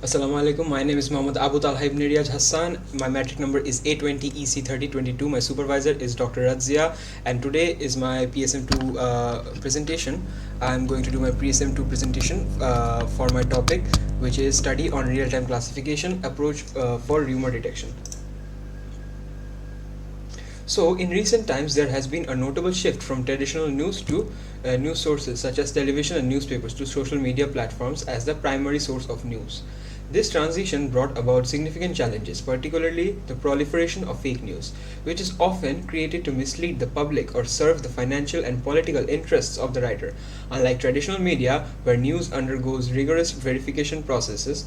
Assalamu alaikum. My name is Mohammad Abu Talha ibn Riyaj Hassan. My matric number is A20EC3022. My supervisor is Dr. Radzia, and today is my PSM2 presentation. I'm going to do my PSM2 presentation for my topic, which is study on real-time classification approach for rumor detection. So, in recent times, there has been a notable shift from traditional news to news sources such as television and newspapers to social media platforms as the primary source of news. This transition brought about significant challenges, particularly the proliferation of fake news, which is often created to mislead the public or serve the financial and political interests of the writer. Unlike traditional media, where news undergoes rigorous verification processes,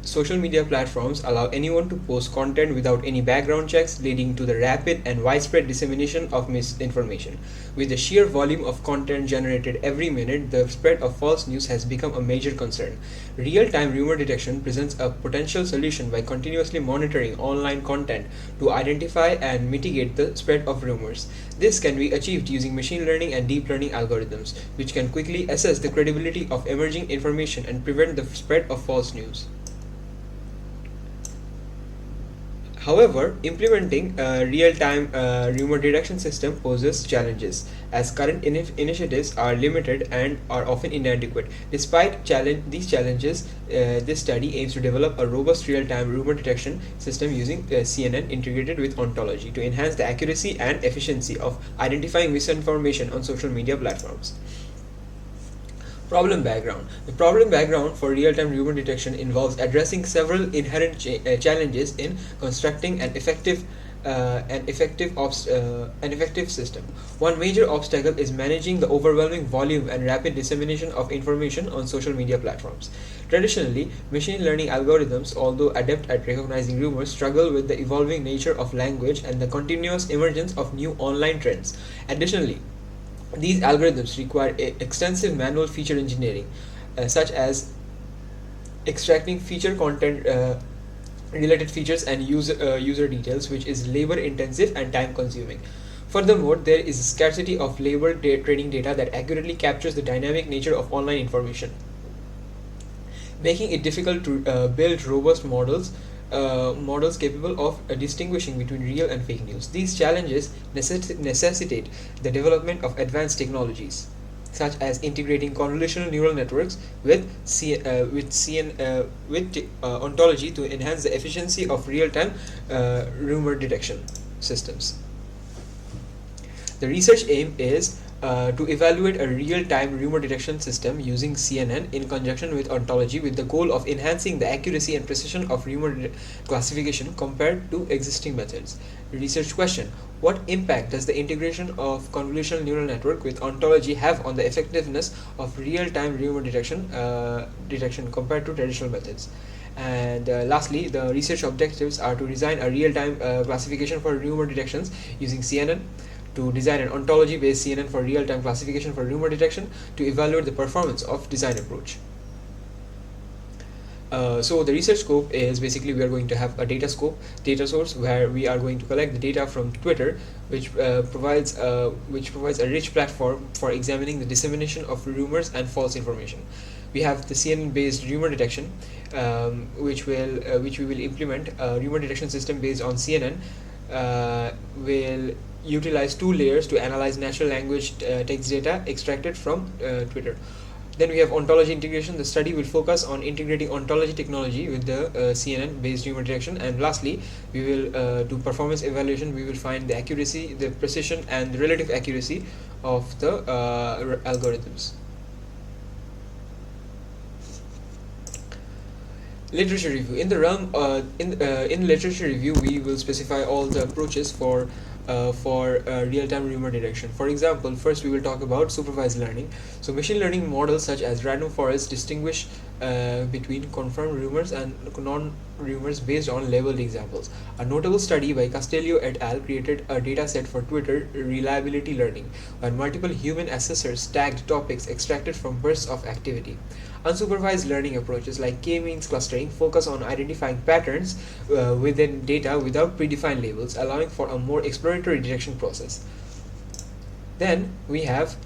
social media platforms allow anyone to post content without any background checks, leading to the rapid and widespread dissemination of misinformation. With the sheer volume of content generated every minute, the spread of false news has become a major concern. Real time rumor detection presents a potential solution by continuously monitoring online content to identify and mitigate the spread of rumors. This can be achieved using machine learning and deep learning algorithms, which can quickly assess the credibility of emerging information and prevent the spread of false news. However, implementing a real-time rumor detection system poses challenges, as current initiatives are limited and are often inadequate. Despite these challenges, this study aims to develop a robust real-time rumor detection system using CNN integrated with ontology to enhance the accuracy and efficiency of identifying misinformation on social media platforms. Problem background. The problem background for real-time rumor detection involves addressing several inherent challenges in constructing an effective system. One major obstacle is managing the overwhelming volume and rapid dissemination of information on social media platforms. Traditionally, machine learning algorithms, although adept at recognizing rumors, struggle with the evolving nature of language and the continuous emergence of new online trends. Additionally, these algorithms require extensive manual feature engineering, such as extracting feature content, related features, and user details, which is labor intensive and time consuming. Furthermore, there is a scarcity of labor training data that accurately captures the dynamic nature of online information, making it difficult to build robust models capable of distinguishing between real and fake news. These challenges necessitate the development of advanced technologies, such as integrating convolutional neural networks with ontology to enhance the efficiency of real-time rumor detection systems. The research aim is to evaluate a real-time rumor detection system using CNN in conjunction with ontology, with the goal of enhancing the accuracy and precision of rumor classification compared to existing methods. Research question: what impact does the integration of convolutional neural network with ontology have on the effectiveness of real-time rumor detection compared to traditional methods? And lastly, the research objectives are to design a real-time classification for rumor detections using CNN, to design an ontology-based CNN for real-time classification for rumor detection, to evaluate the performance of design approach. So the research scope is basically we are going to have a data source, where we are going to collect the data from Twitter, which provides a rich platform for examining the dissemination of rumors and false information. We have the CNN-based rumor detection, which we will implement. A rumor detection system based on CNN will utilize two layers to analyze natural language text data extracted from Twitter. Then we have ontology integration. The study will focus on integrating ontology technology with the CNN based rumor detection. And lastly, we will do performance evaluation. We will find the accuracy, the precision, and the relative accuracy of the algorithms. Literature review. In the realm in literature review, we will specify all the approaches for real-time rumor detection. For example, first we will talk about supervised learning. So machine learning models such as random forests distinguish between confirmed rumors and non-rumors based on labeled examples. A notable study by Castello et al. Created a data set for Twitter reliability learning, where multiple human assessors tagged topics extracted from bursts of activity. Unsupervised learning approaches like k-means clustering focus on identifying patterns within data without predefined labels, allowing for a more exploratory detection process. Then we have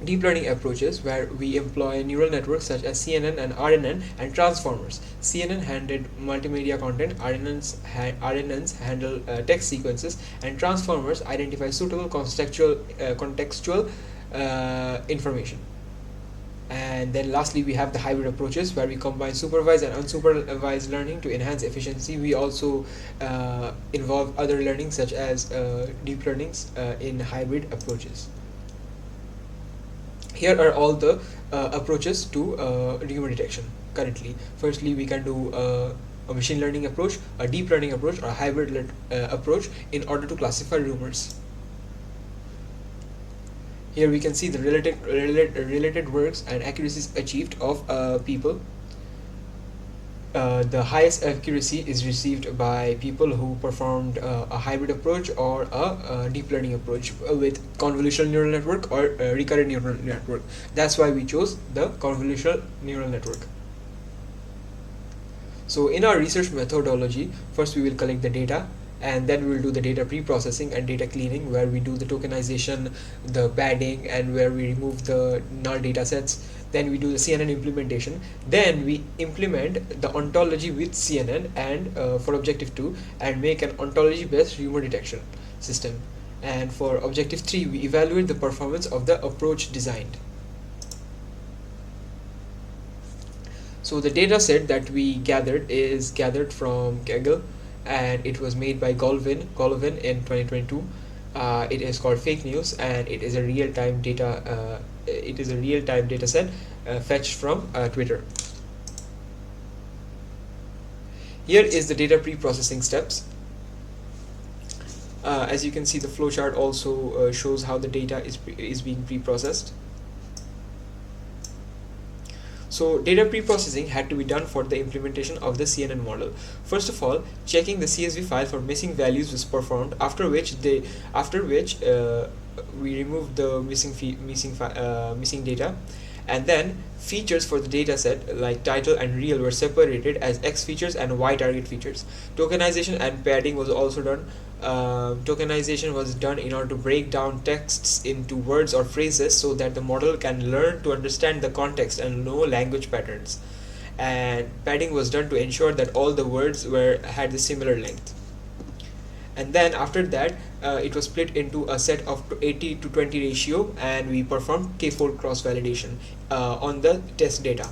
Deep learning approaches where we employ neural networks such as CNN and RNN and transformers. CNN handled multimedia content, RNNs handle text sequences, and transformers identify suitable contextual information. And then lastly, we have the hybrid approaches where we combine supervised and unsupervised learning to enhance efficiency. We also involve other learning such as deep learnings in hybrid approaches. Here are all the approaches to rumor detection currently. Firstly, we can do a machine learning approach, a deep learning approach, or a hybrid approach in order to classify rumors. Here we can see the related works and accuracies achieved of people. The highest accuracy is received by people who performed a hybrid approach or a deep learning approach with convolutional neural network or recurrent neural network. That's why we chose the convolutional neural network. So in our research methodology, first we will collect the data, and then we will do the data pre-processing and data cleaning, where we do the tokenization, the padding, and where we remove the null data sets. Then we do the CNN implementation. Then we implement the ontology with CNN and for objective 2 and make an ontology based rumor detection system. And for objective 3 we evaluate the performance of the approach designed. So the data set that we gathered is gathered from Kaggle, and it was made by Golovin in 2022. It is called Fake News, and it is a real-time data. It is a real-time data set fetched from Twitter. Here is the data pre-processing steps. As you can see, the flowchart also shows how the data is being pre-processed. So data pre-processing had to be done for the implementation of the CNN model. First of all, checking the CSV file for missing values was performed, after which we removed the missing data, and then features for the data set like title and real were separated as X features and Y target features. Tokenization and padding was also done. Tokenization was done in order to break down texts into words or phrases so that the model can learn to understand the context and know language patterns. And padding was done to ensure that all the words had the similar length. And then after that, it was split into a set of 80 to 20 ratio, and we performed k-fold cross validation on the test data.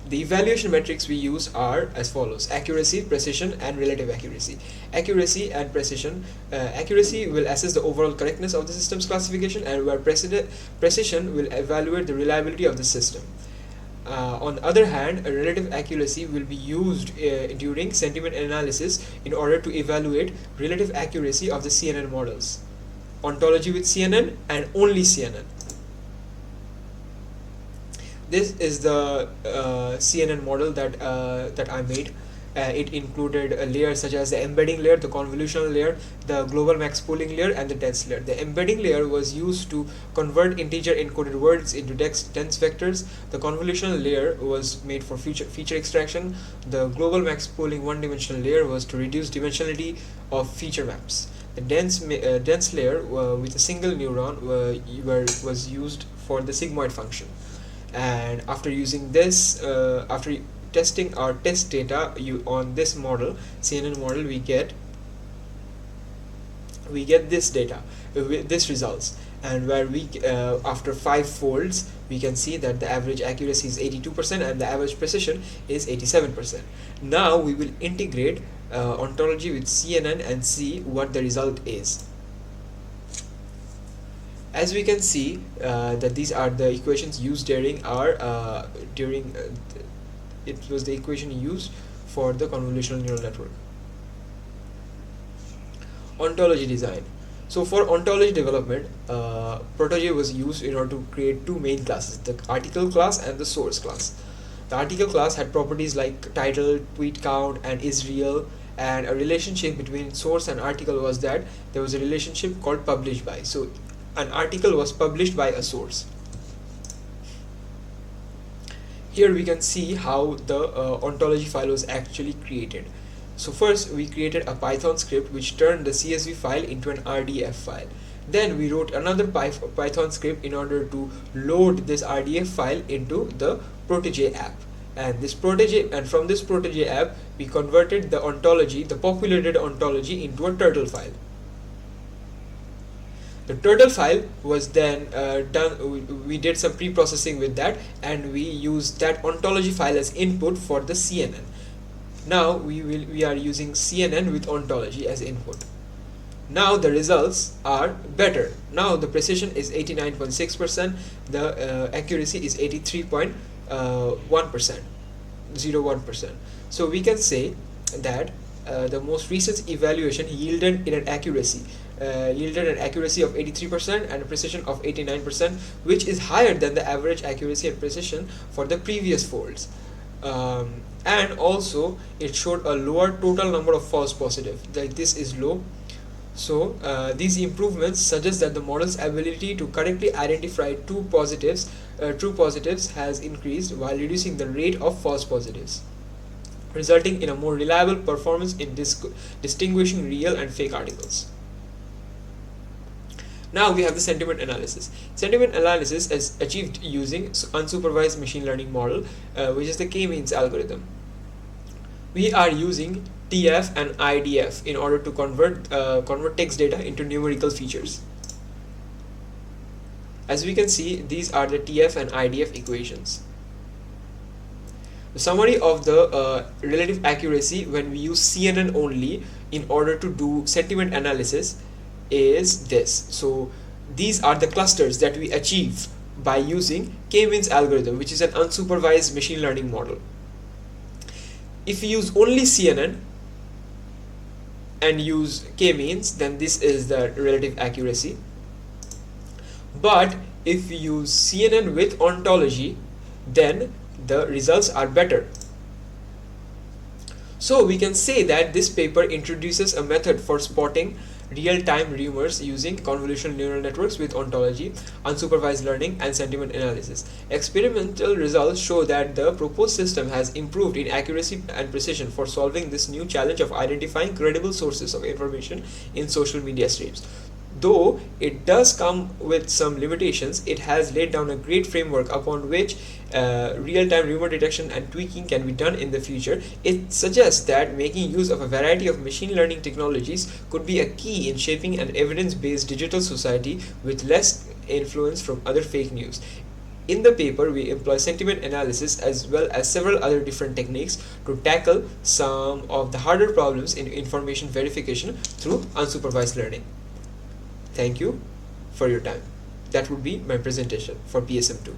The evaluation metrics we use are as follows: accuracy, precision, and relative accuracy. Accuracy and precision. Accuracy will assess the overall correctness of the system's classification, and where precision will evaluate the reliability of the system. On the other hand, a relative accuracy will be used during sentiment analysis in order to evaluate relative accuracy of the CNN models. Ontology with CNN and only CNN. This is the CNN model that I made. It included layers such as the embedding layer, the convolutional layer, the global max pooling layer, and the dense layer. The embedding layer was used to convert integer encoded words into dense vectors. The convolutional layer was made for feature extraction. The global max pooling one-dimensional layer was to reduce dimensionality of feature maps. The dense layer with a single neuron was used for the sigmoid function. And after using this, after testing our test data on this model, CNN model, we get this data, this results, and where we after 5 folds we can see that the average accuracy is 82% and the average precision is 87%. Now we will integrate ontology with CNN and see what the result is. As we can see that these are the equations used during our it was the equation used for the convolutional neural network. Ontology design. So for ontology development, Protege was used in order to create two main classes, the article class and the source class. The article class had properties like title, tweet count, and is real, and a relationship between source and article was that there was a relationship called published by. So an article was published by a source. Here we can see how the ontology file was actually created. So first we created a Python script which turned the CSV file into an RDF file. Then we wrote another Python script in order to load this RDF file into the Protege app. And from this Protege app, we converted the ontology, the populated ontology, into a turtle file. The turtle file was then done. We did some pre-processing with that, and we used that ontology file as input for the CNN. Now we are using CNN with ontology as input. Now the results are better. Now the precision is 89.6%, the accuracy is 83.1%, 01%. So we can say that the most recent evaluation yielded an accuracy of 83% and a precision of 89%, which is higher than the average accuracy and precision for the previous folds. And also it showed a lower total number of false positives. Like this is low. So these improvements suggest that the model's ability to correctly identify true positives has increased while reducing the rate of false positives, resulting in a more reliable performance in distinguishing real and fake articles. Now we have the sentiment analysis. Sentiment analysis is achieved using unsupervised machine learning model, which is the k-means algorithm. We are using TF and IDF in order to convert text data into numerical features. As we can see, these are the TF and IDF equations. The summary of the relative accuracy when we use CNN only in order to do sentiment analysis is this. So these are the clusters that we achieve by using k-means algorithm, which is an unsupervised machine learning model. If we use only CNN and use k-means, then this is the relative accuracy. But if we use CNN with ontology, then the results are better. So we can say that this paper introduces a method for spotting real-time rumors using convolutional neural networks with ontology, unsupervised learning, and sentiment analysis. Experimental results show that the proposed system has improved in accuracy and precision for solving this new challenge of identifying credible sources of information in social media streams. Though it does come with some limitations, it has laid down a great framework upon which real-time rumor detection and tweaking can be done in the future. It suggests that making use of a variety of machine learning technologies could be a key in shaping an evidence-based digital society with less influence from other fake news. In the paper, we employ sentiment analysis as well as several other different techniques to tackle some of the harder problems in information verification through unsupervised learning. Thank you for your time. That would be my presentation for PSM2.